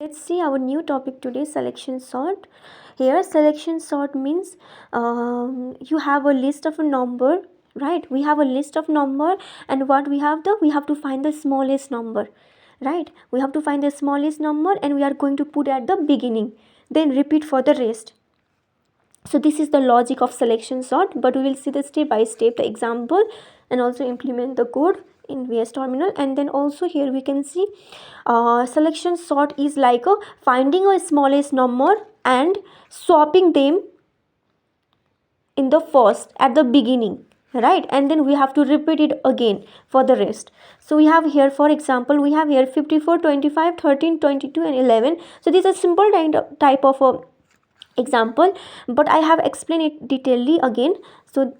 Let's see our new topic today, selection sort. Here selection sort means you have a list of a number, right? We have a list of number, and what we have to find the smallest number, right? We have to find the smallest number and we are going to put at the beginning, then repeat for the rest. So this is the logic of selection sort, but we will see the step by step the example and also implement the code in VS Terminal. And then also here we can see selection sort is like finding a smallest number and swapping them in the first at the beginning, right? And then we have to repeat it again for the rest. So we have here, for example, we have here 54, 25, 13, 22 and 11. So this is a simple type of a example, but I have explained it detailedly again. So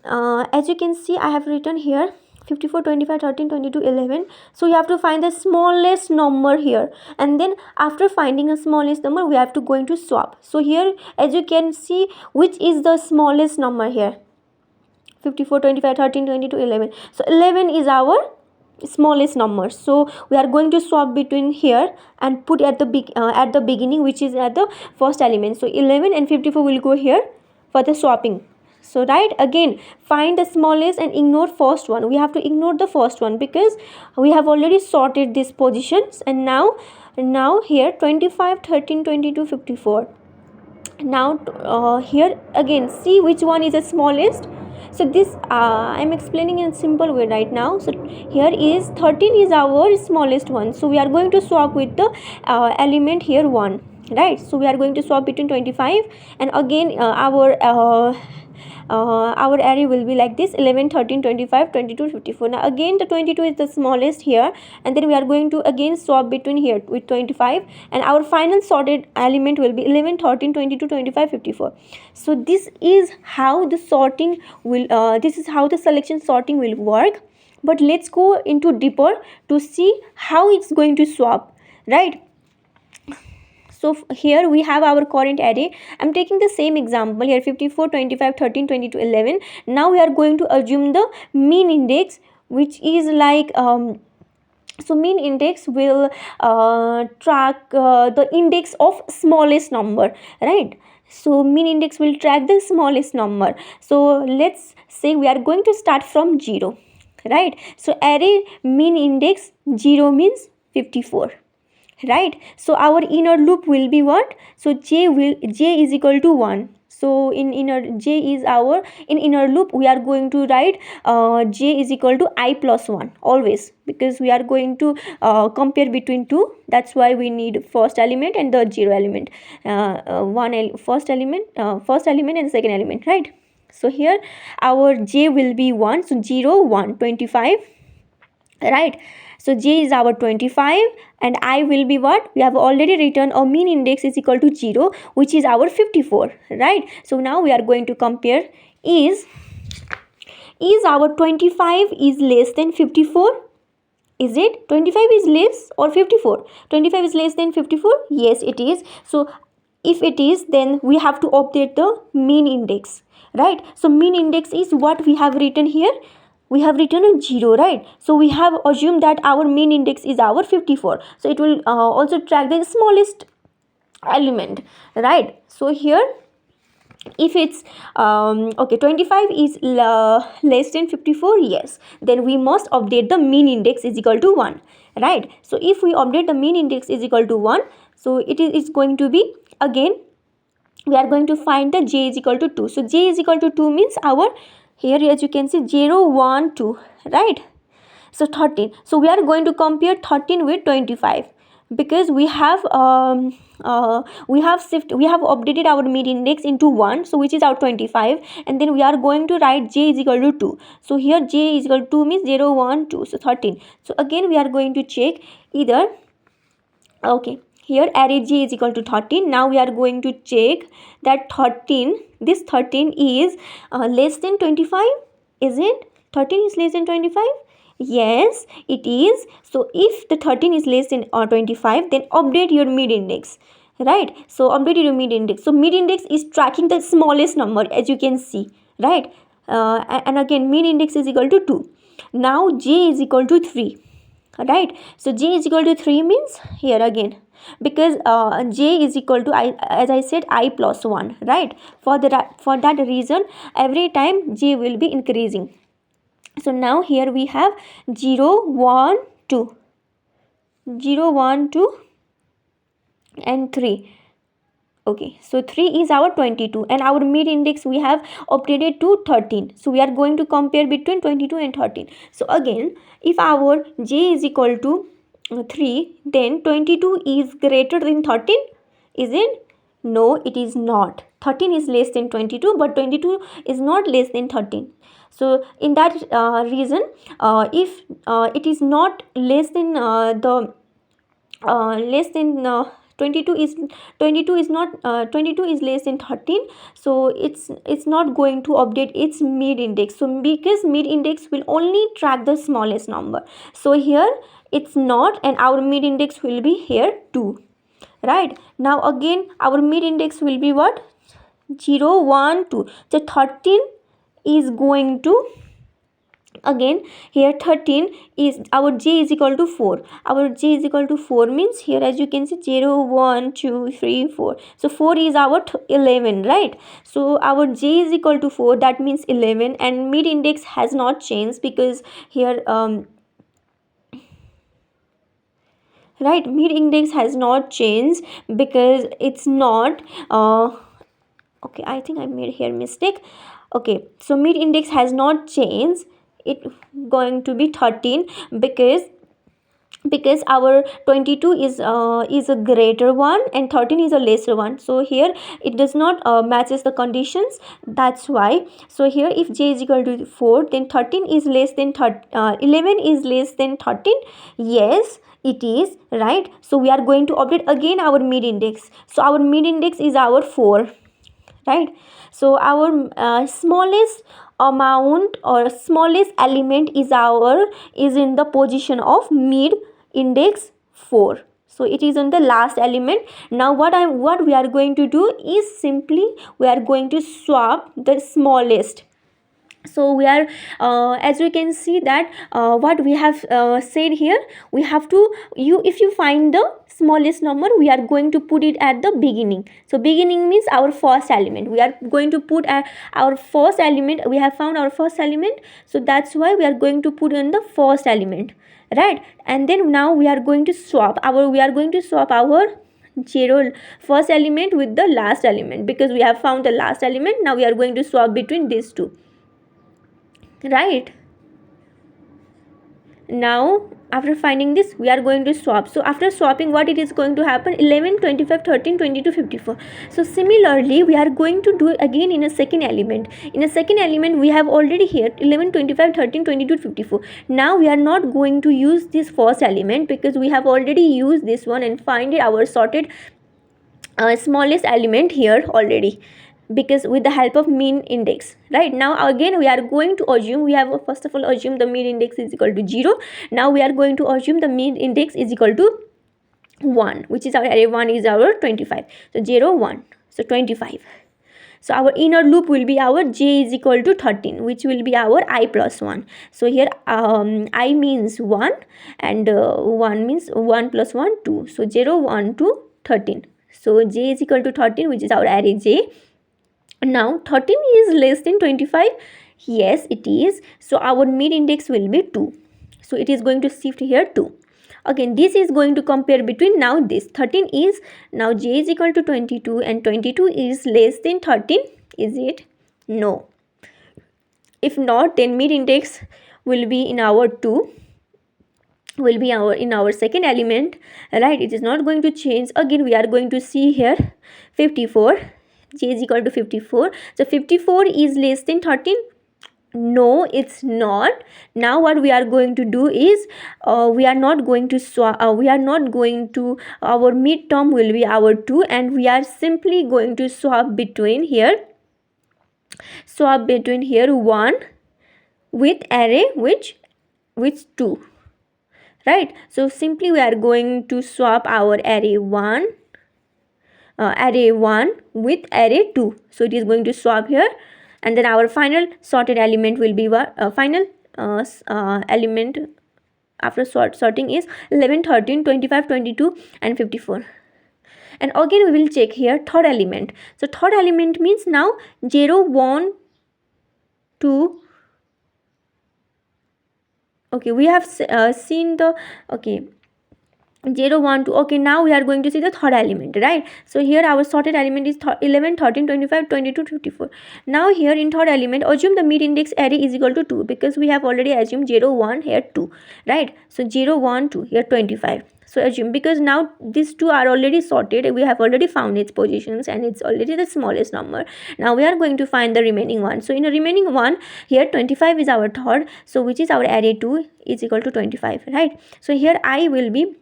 as you can see, I have written here 54, 25, 13, 22, 11. So you have to find the smallest number here, and then after finding a smallest number we have to going to swap. So here as you can see, which is the smallest number here? 54, 25, 13, 22, 11. So 11 is our smallest number, so we are going to swap between here and put at the beginning, which is at the first element. So 11 and 54 will go here for the swapping. So right, again find the smallest and ignore first one. We have to ignore the first one because we have already sorted these positions. And now here 25, 13, 22, 54. Now here again see which one is the smallest. So this I'm explaining in a simple way right now. So here is 13 is our smallest one, so we are going to swap with the element here 1, right? So we are going to swap between 25, and again our array will be like this: 11, 13, 25, 22, 54. Now again the 22 is the smallest here, and then we are going to again swap between here with 25, and our final sorted element will be 11, 13, 22, 25, 54. So this is how the sorting will this is how the selection sorting will work. But let's go into deeper to see how it's going to swap, right? So here we have our current array. I'm taking the same example here: 54, 25, 13, 22, 11. Now we are going to assume the mean index, which is like so mean index will track the index of smallest number, right? So mean index will track the smallest number. So let's say we are going to start from 0, right? So array mean index 0 means 54, right? So our inner loop will be what? So j is equal to 1. So in inner loop we are going to write j is equal to I plus 1 always, because we are going to compare between two. That's why we need first element and the 0 element, first element and second element, right? So here our j will be 1, so 0, 1, 25, right? So j is our 25, and I will be what? We have already written a mean index is equal to 0, which is our 54, right? So now we are going to compare, is our 25 is less than 54? Is it 25 is less or 54? 25 is less than 54? Yes, it is. So if it is, then we have to update the mean index, right? So mean index is what we have written here. We have written a 0, right? So we have assumed that our mean index is our 54. So it will also track the smallest element, right? So here if it's okay, 25 is less than 54, yes, then we must update the mean index is equal to 1, right? So if we update the mean index is equal to 1, so it is going to be, again we are going to find the j is equal to 2. So j is equal to 2 means our, here as you can see, 0, 1, 2, right? So 13. So we are going to compare 13 with 25, because we have updated our mean index into 1, so which is our 25, and then we are going to write j is equal to 2. So here j is equal to 2 means 0, 1, 2, so 13. So again we are going to check either, okay, here array j is equal to 13. Now we are going to check that 13 is less than 25. Is it 13 is less than 25? Yes, it is. So if the 13 is less than 25, then update your mid index, right? So update your mid index. So mid index is tracking the smallest number, as you can see, right? And again mid index is equal to 2. Now j is equal to 3, right? So j is equal to 3 means here again, because j is equal to I, as I said, I plus 1, right? For that reason every time j will be increasing. So now here we have 0 1 2, 0 1 2 and 3. Okay, so 3 is our 22 and our mid index we have updated to 13. So we are going to compare between 22 and 13. So again, if our j is equal to 3, then 22 is greater than 13, is it? No, it is not. 13 is less than 22, but 22 is not less than 13. So in that reason, if it is not less than the less than 22 is 22 is not 22 is less than 13, so it's not going to update its mid index. So because mid index will only track the smallest number, so here it's not, and our mid index will be here 2, right? Now again our mid index will be what? 0 1 2. So 13 is going to, again here 13 is our j is equal to 4. Our j is equal to 4 means here, as you can see, 0 1 2 3 4. So 4 is our 11, right? So our j is equal to 4, that means 11, and mid index has not changed because here right, mid index has not changed because it's not okay, I think I made here mistake. Okay, so mid index has not changed, it going to be 13 because our 22 is a greater one and 13 is a lesser one. So here it does not matches the conditions, that's why. So here if j is equal to 4, then 13 is less than 11 is less than 13. Yes, it is, right? So we are going to update again our mid index. So our mid index is our 4, right? So our smallest amount or smallest element is in the position of mid index 4. So it is on the last element. Now what we are going to do is simply we are going to swap the smallest. So we are as we can see that what we have said here, we have to, if you find the smallest number, we are going to put it at the beginning. So beginning means our first element, we are going to put our first element. We have found our first element, so that's why we are going to put in the first element, right? And then now we are going to swap our 0 first element with the last element, because we have found the last element. Now we are going to swap between these two, right? Now after finding this, we are going to swap. So after swapping, what it is going to happen? 11 25 13 22 54. So similarly we are going to do again in a second element. In a second element we have already here 11 25 13 22 54. Now we are not going to use this first element because we have already used this one and find it our sorted smallest element here already, because with the help of mean index. Right, now again we are going to assume, we have first of all assume the mean index is equal to 0. Now we are going to assume the mean index is equal to 1, which is our array 1 is our 25. So 0 1, so 25. So our inner loop will be our j is equal to 13, which will be our I plus 1. So here I means 1 and 1 means 1 plus 1 2. So 0 1 to 13. So j is equal to 13, which is our array j. Now 13 is less than 25. Yes, it is. So our mid index will be 2. So it is going to shift here 2. Again, this is going to compare between now this 13 is, now j is equal to 22 and 22 is less than 13. Is it? No. If not, then mid index will be in our 2, will be in our second element, right? It is not going to change. Again we are going to see here 54, j is equal to 54. So 54 is less than 13. No, it's not. Now what we are going to do is we are not going to our mid term will be our 2, and we are simply going to swap between here 1 with array which 2, right? So simply we are going to swap our array 1 with array 2. So it is going to swap here, and then our final sorted element will be what element after sorting is 11, 13, 25, 22 and 54. And again we will check here third element. So third element means now 0, 1, 2. Okay, we have seen the, okay, 0, 1, 2. Okay, now we are going to see the third element, right? So here our sorted element is 11, 13, 25, 22, 54. Now here in third element, assume the mid index array is equal to 2, because we have already assumed 0, 1, here 2, right? So 0, 1, 2, here 25. So assume, because now these two are already sorted, we have already found its positions and it's already the smallest number. Now we are going to find the remaining one. So in the remaining one, here 25 is our third, so which is our array 2 is equal to 25, right? So here I will be,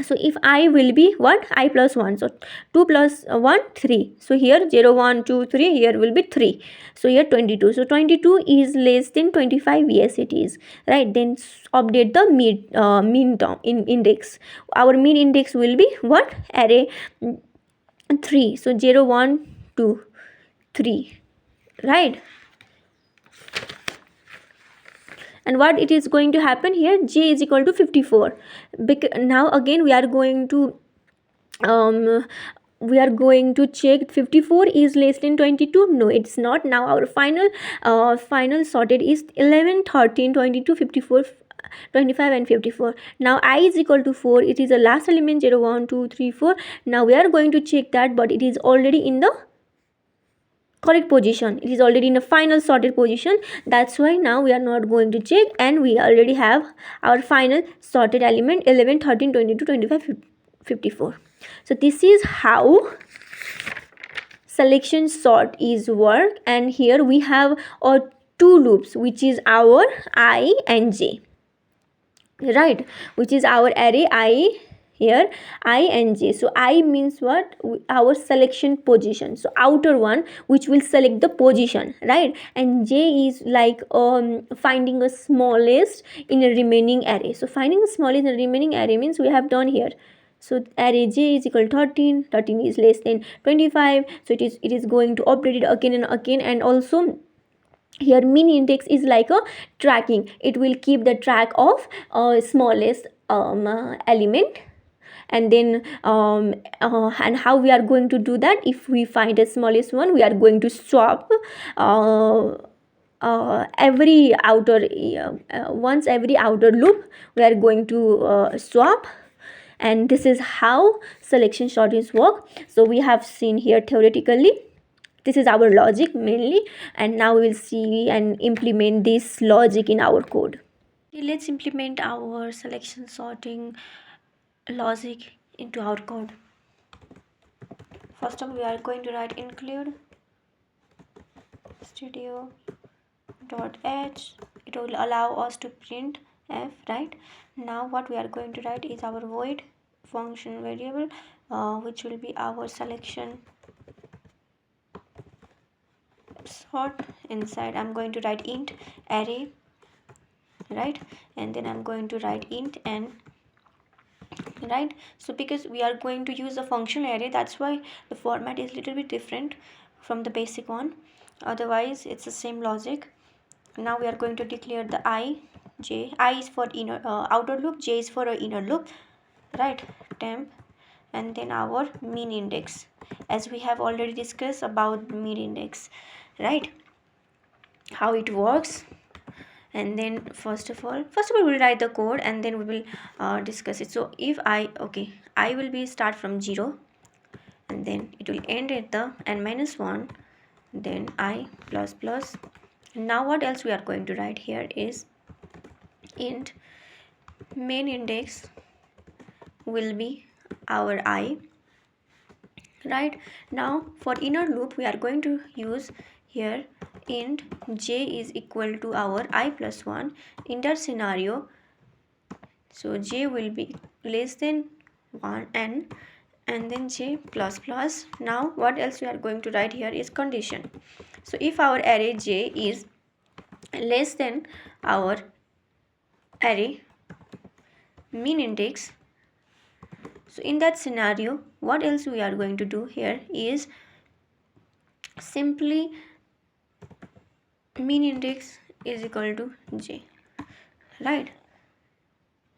so if I will be what, I plus 1, so 2 plus 1, 3. So here 0, 1, 2, 3, here will be 3. So here 22. So 22 is less than 25. Yes, it is, right? Then update the mean term in index. Our mean index will be what, array 3. So 0, 1, 2, 3, right? And what it is going to happen here, j is equal to 54. Because now again we are going to check 54 is less than 22. No, it's not. Now our final sorted is 11, 13, 22, 54, 25 and 54. Now I is equal to 4. It is the last element, 0, 1, 2, 3, 4. Now we are going to check that, but it is already in the correct position. It is already in the final sorted position. That's why now we are not going to check, and we already have our final sorted element 11, 13, 22, 25, 54. So this is how selection sort is work. And here we have two loops, which is our I and j, right, which is our array I, here I and j. So I means what, our selection position, so outer one which will select the position, right? And j is like finding a smallest in a remaining array. So finding the smallest in a remaining array means we have done here. So array j is equal to 13. 13 is less than 25, so it is going to update it again and again. And also here mean index is like a tracking. It will keep the track of smallest element. And then and how we are going to do that, if we find the smallest one, we are going to swap every outer once every outer loop we are going to swap. And this is how selection sorting work. So we have seen here theoretically, this is our logic mainly, and now we will see and implement this logic in our code. Let's implement our selection sorting logic into our code. First of all, we are going to write include studio dot h. It will allow us to print f, right? Now what we are going to write is our void function variable, which will be our selection sort. Inside I'm going to write int array, right? And then I'm going to write int n, right? So because we are going to use a function array, that's why the format is a little bit different from the basic one. Otherwise it's the same logic. Now we are going to declare the j. I is for inner outer loop, j is for a inner loop, right? Temp, and then our mean index, as we have already discussed about mean index, right, how it works. And then first of all we'll write the code, and then we will discuss it. So if I will be start from 0, and then it will end at the n minus 1, then I plus plus. Now what else we are going to write here is int main index will be our I, right? Now for inner loop we are going to use here int j is equal to our I plus 1. In that scenario, so j will be less than 1 n, and then j plus plus. Now what else we are going to write here is condition. So if our array j is less than our array mean index, so in that scenario what else we are going to do here is simply mean index is equal to j, right?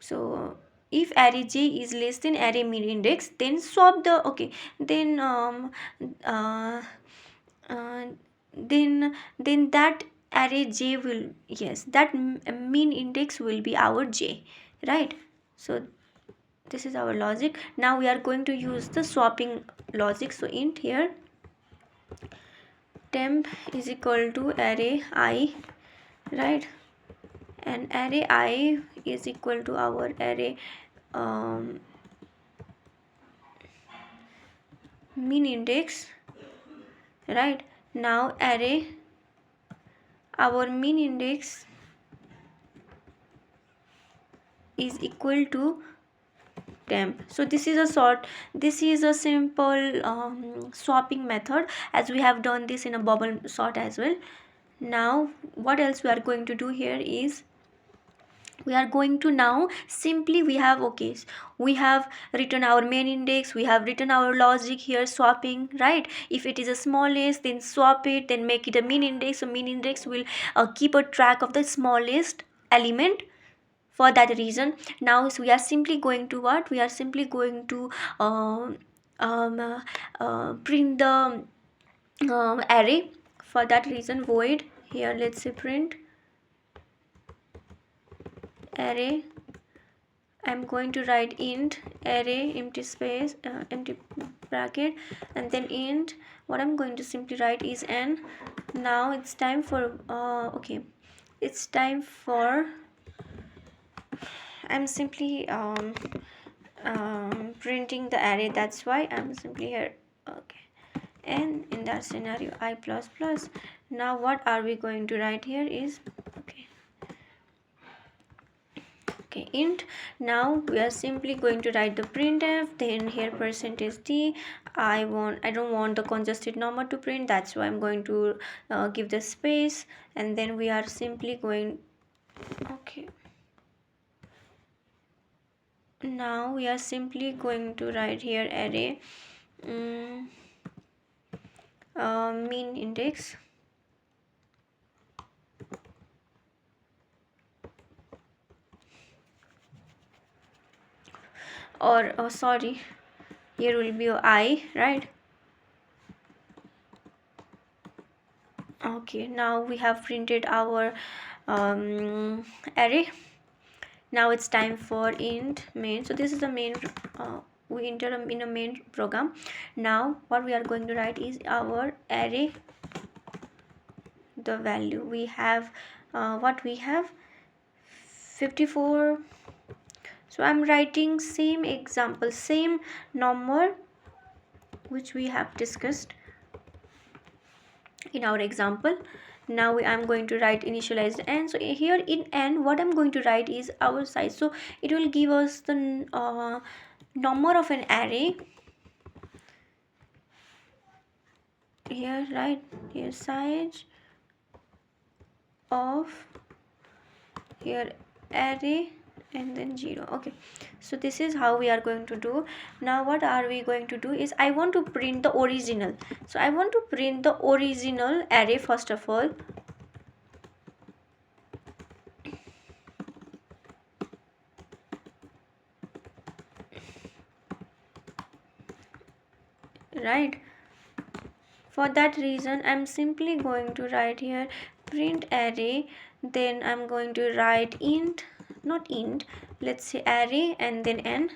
So if array j is less than array min index, then swap the, okay, then uh, uh, then that array j will, yes, that min index will be our j, right? So this is our logic. Now we are going to use the swapping logic. So int here temp is equal to array I, right? And array I is equal to our array min index, right? Now array, our min index is equal to temp. So this is a this is a simple swapping method, as we have done this in a bubble sort as well. Now what else we are going to do here is, we are going to now simply, we have, okay, we have written our main index, we have written our logic here, swapping, right? If it is a smallest, then swap it, then make it a min index. So min index will keep a track of the smallest element. For that reason, now we are simply going to what, we are simply going to print the array. For that reason, void here, let's say print array. I'm going to write int array empty space, empty bracket, and then int, what I'm going to simply write is n. Now it's time for okay, it's time for, I'm simply printing the array, that's why I'm simply here, okay. And in that scenario I plus plus. Now what are we going to write here is, okay, okay, int. Now we are simply going to write the printf, then here percentage d. I don't want the congested number to print, that's why I'm going to give the space, and then we are simply going, okay, now we are simply going to write here array min index, or oh, sorry, here will be I, right? Okay, now we have printed our array. Now it's time for int main. So this is the main, we enter in a main program. Now what we are going to write is our array, the value we have, what we have 54. So I'm writing same example, same number which we have discussed in our example. Now I'm going to write initialized n. So here in n, what I'm going to write is our size. So it will give us the number of an array here, right? Here size of here array and then 0. Okay, so this is how we are going to do. Now what are we going to do is, I want to print the original. So I want to print the original array first of all. Right, for that reason I'm simply going to write here print array, then I'm going to write int, not int, let's say array and then n,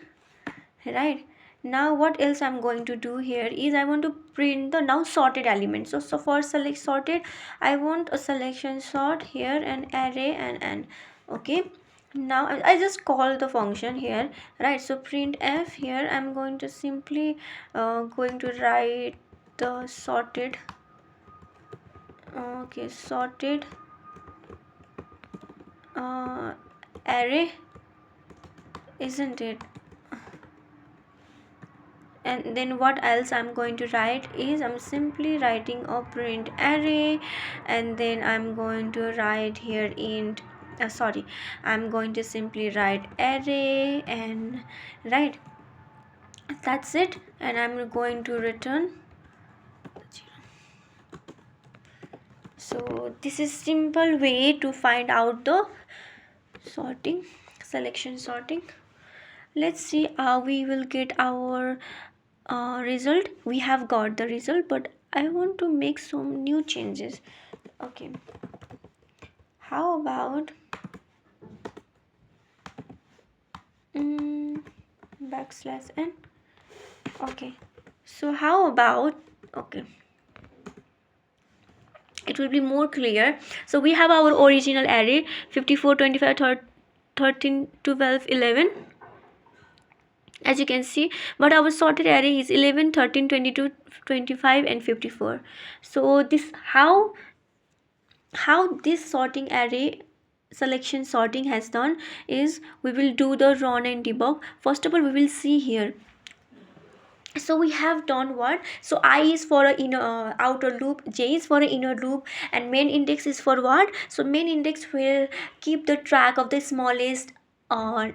right? Now what else I'm going to do here is, I want to print the now sorted elements. So for select sorted, I want a selection sort here and array and n. Okay, now I just call the function here, right? So print f, here I'm going to simply going to write the sorted, okay, sorted array, isn't it? And then what else I'm going to write is, I'm simply writing a print array, and then I'm going to write here int, sorry, I'm going to simply write array and, right, that's it. And I'm going to return. So this is simple way to find out the sorting. selection sorting. Let's see how we will get our result. We have got the result, but I want to make some new changes. Okay, how about \n. Okay, so how about, okay, it will be more clear. So we have our original array 54, 25, 13, 12, 11, as you can see, but our sorted array is 11, 13, 22, 25 and 54. So this how this sorting array selection sorting has done is, we will do the run and debug. First of all, we will see here. So we have done what? So I is for a inner outer loop, j is for an inner loop, and main index is for what? So main index will keep the track of the smallest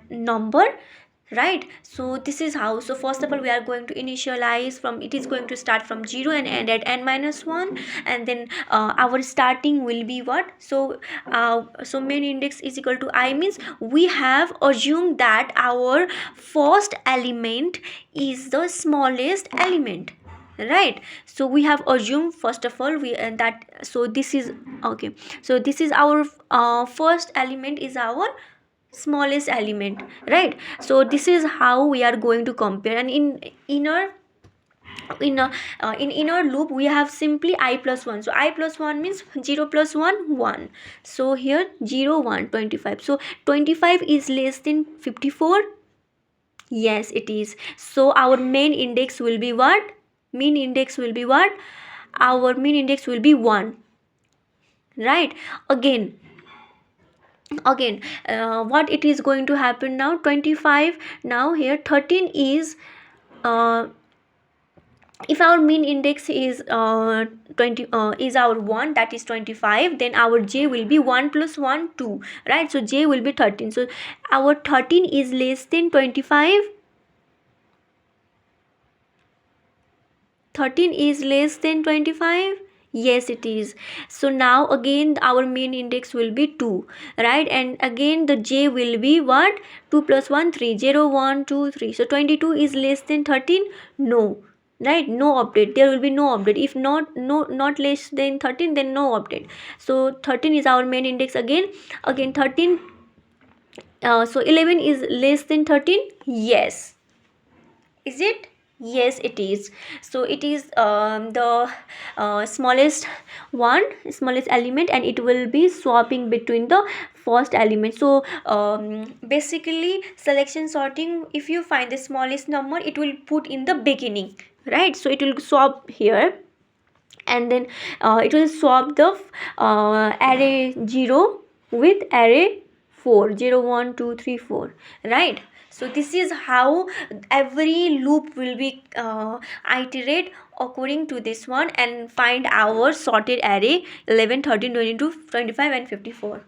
number, right? So this is how. So first of all, we are going to initialize from, it is going to start from 0 and end at n-1, and then our starting will be what? So main index is equal to I, means we have assumed that our first element is the smallest element, right? So we have assumed, first of all, we that, so this is okay, so this is our first element is our smallest element, right? So this is how we are going to compare. And in inner loop, we have simply I plus 1. So I plus 1 means 0 plus 1 1. So here 0 1 25. So 25 is less than 54. Yes, it is. So our main index will be what? Mean index will be what? Our mean index will be 1, right? Again, what it is going to happen now? 25, now here 13 is if our mean index is 20 is our 1, that is 25, then our j will be 1 plus 1 2, right? So j will be 13. So our 13 is less than 25. 13 is less than 25. Yes, it is. So now again our main index will be 2, right? And again the j will be what? 2 plus 1 3, 0 1 2 3. So 22 is less than 13. No, right? No update. There will be no update. If not less than 13, then no update. So 13 is our main index. Again 13. So 11 is less than 13. Yes, is it? Yes, it is. So it is the smallest element, and it will be swapping between the first element. So basically selection sorting, if you find the smallest number, it will put in the beginning, right? So it will swap here, and then it will swap the array 0 with array 4, 0 1 2 3 4, right? So this is how every loop will be iterate according to this one, and find our sorted array 11 13 22 25 and 54.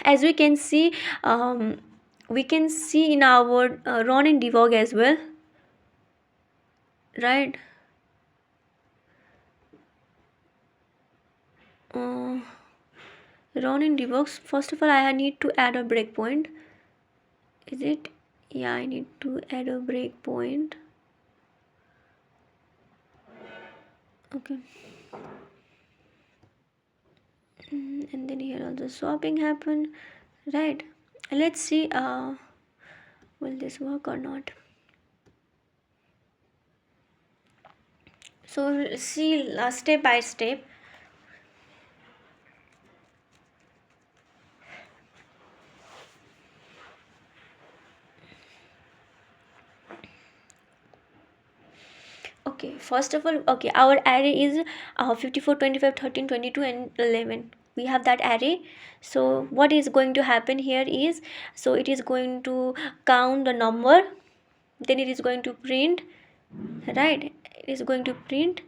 As we can see in our run and debug as well, right? Run in debug. First of all, I need to add a breakpoint. Is it? Yeah, I need to add a breakpoint. Okay. And then here also swapping happen, right? Let's see will this work or not. So we'll see step by step. Okay, first of all, okay, our array is 54 25 13 22 and 11. We have that array. So what is going to happen here is, so it is going to count the number, then it is going to print, right? It is going to print,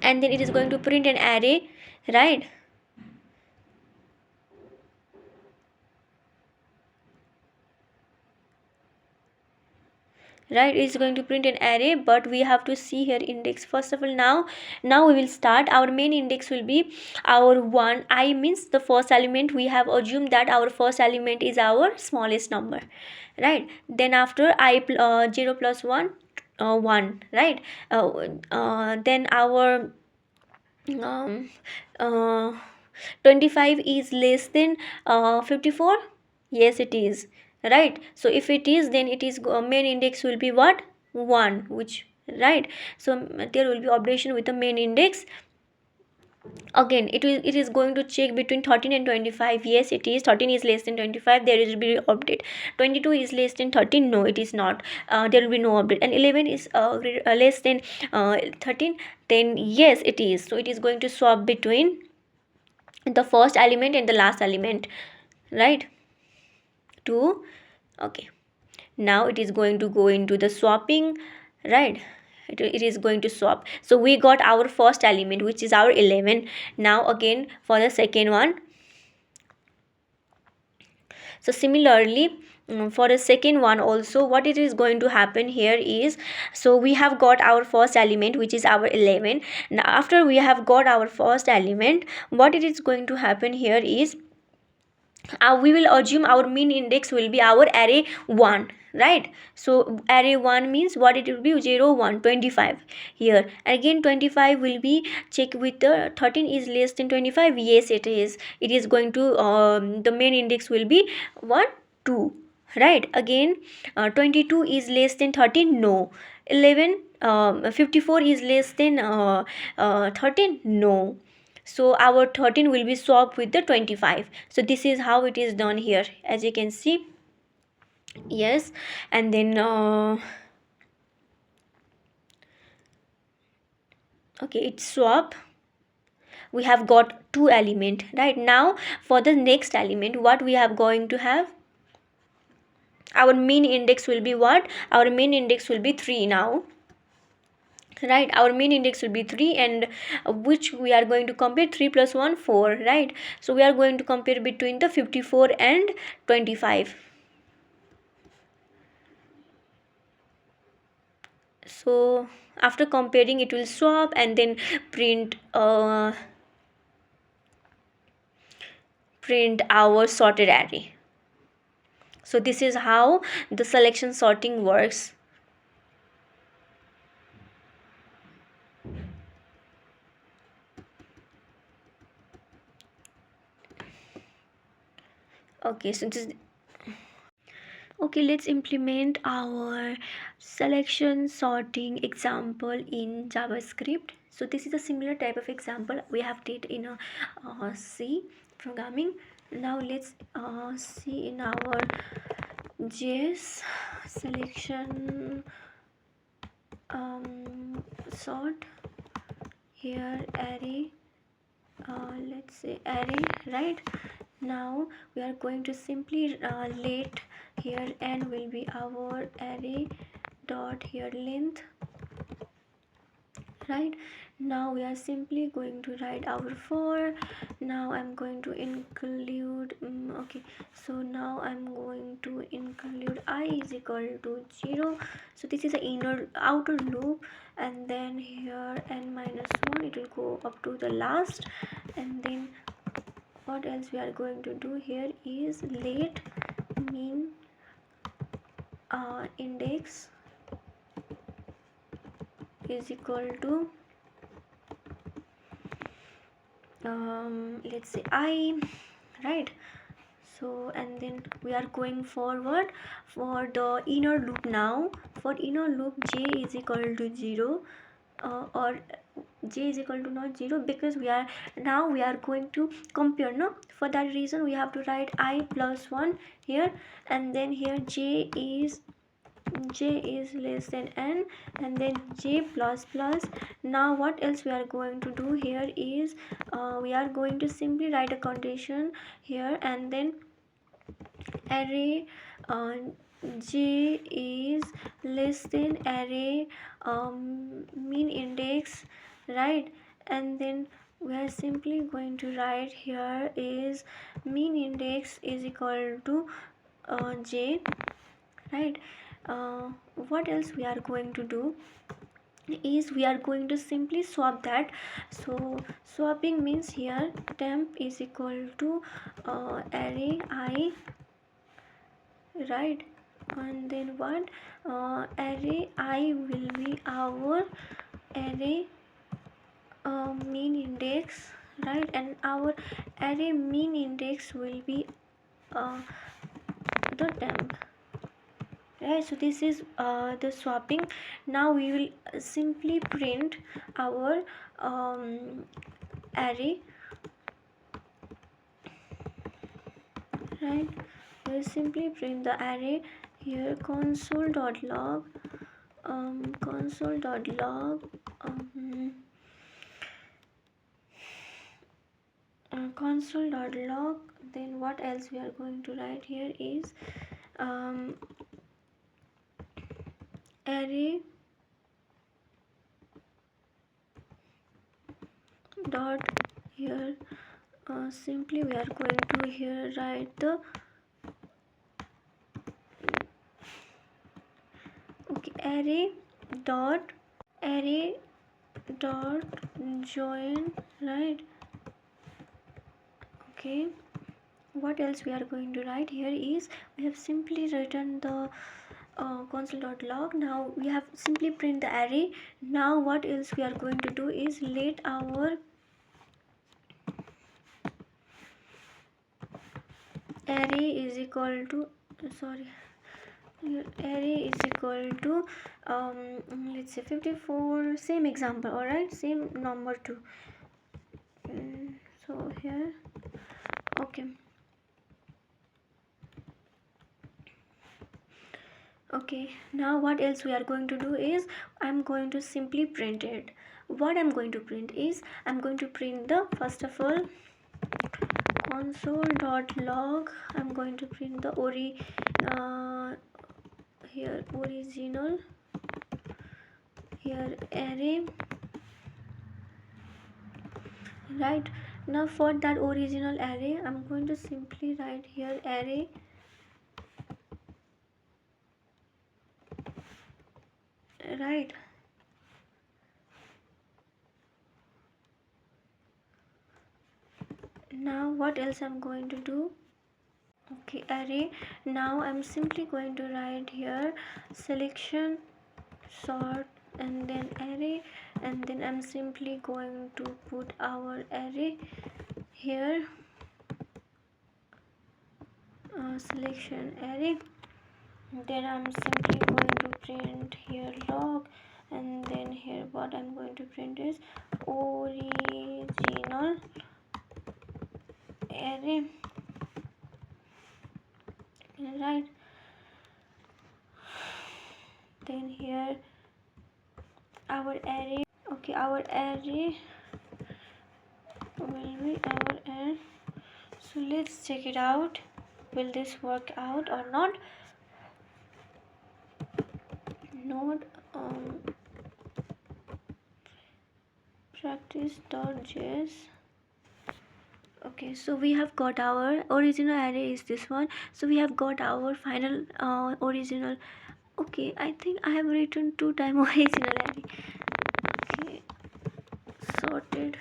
and then it is going to print an array, right? right? It's going to print an array, but we have to see here index. First of all, now we will start. Our main index will be our 1. I means the first element. We have assumed that our first element is our smallest number, right? Then after 0 plus 1, 1, right? Then our um, uh, 25 is less than 54. Yes, it is, right? So if it is, then it is main index will be what? 1, which, right? So there will be operation with the main index. Again, it is going to check between 13 and 25. Yes, it is. 13 is less than 25, there will be update. 22 is less than 13. No, it is not. There will be no update. And 11 is less than 13. Then yes, it is. So it is going to swap between the first element and the last element, right? 2. Okay, now it is going to go into the swapping, right? It is going to swap. So we got our first element, which is our 11. Now again for the second one. So similarly, for the second one also, what it is going to happen here is, so we have got our first element, which is our 11. Now after we have got our first element, what it is going to happen here is, we will assume our mean index will be our array 1, right? So array 1 means what? It will be 0 1 25 here. Again 25 will be check with the 13 is less than 25. Yes, it is. It is going to the main index will be 1 2, right? Again 22 is less than 13. No. 11 54 is less than 13. No. So our 13 will be swapped with the 25. So this is how it is done here, as you can see. Yes. And then okay, it's swap. We have got 2 element, right? Now for the next element, what we have going to have, our mean index will be what? Our mean index will be 3 now, right? Our mean index will be 3, and which we are going to compare. 3 plus 1 4, right? So we are going to compare between the 54 and 25. So after comparing, it will swap and then print print our sorted array. So this is how the selection sorting works. Okay, so this, okay, let's implement our selection sorting example in JavaScript. So this is a similar type of example we have did in a C programming. Now let's see in our JS selection sort here array, let's say array, right? Now we are going to simply let here n will be our array dot here length, right? Now we are simply going to write our for. Now I'm going to include okay, so now I'm going to include I is equal to 0. So this is a outer loop, and then here n minus 1, it will go up to the last. And then what else we are going to do here is let mean index is equal to let's say I, right? So and then we are going forward for the inner loop. Now for inner loop, j is equal to 0, or j is equal to not 0, because we are going to compare, no? For that reason we have to write I plus 1 here, and then here j is less than n, and then j plus plus. Now what else we are going to do here is we are going to simply write a condition here, and then array j is less than array mean index, right? And then we are simply going to write here is mean index is equal to j, right? what else we are going to do is we are going to simply swap that. So swapping means here temp is equal to array I, right? And then what, array I will be our array mean index, right? And our array mean index will be the temp, right? So this is the swapping. Now we will simply print our array, right? We'll simply print the array here, console.log console.log console.log. Then what else we are going to write here is array dot here, simply we are going to here write the array dot join, right? Okay, what else we are going to write here is we have simply written the console.log. now we have simply print the array. Now what else we are going to do is let our array is equal to array is equal to let's say 54, same example, all right, same number too. So here, okay, now what else we are going to do is I'm going to simply print it. What I'm going to print is I'm going to print the, first of all, console.log. I'm going to print the here original here array, right? Now for that original array I'm going to simply write here array right. Now what else I'm going to do, okay, array. Now I'm simply going to write here selection sort and then array, and then I'm simply going to put our array here, selection array. Then I'm simply going to print here log, and then here what I'm going to print is original array, right? Then here our array, okay, our array will be our array. So let's check it out, will this work out or not. Node practice.js. okay, so we have got our original array is this one. So we have got our final original. Okay, I think I have written 2 times original array. Okay, sorted.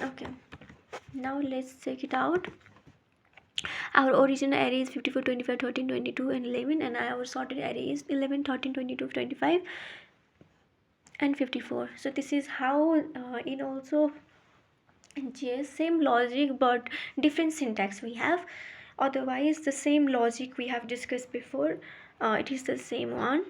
Okay, now let's check it out. Our original array is 54, 25, 13, 22 and 11, and our sorted array is 11, 13, 22, 25 and 54. So this is how in also JS same logic but different syntax we have. Otherwise the same logic we have discussed before, it is the same one.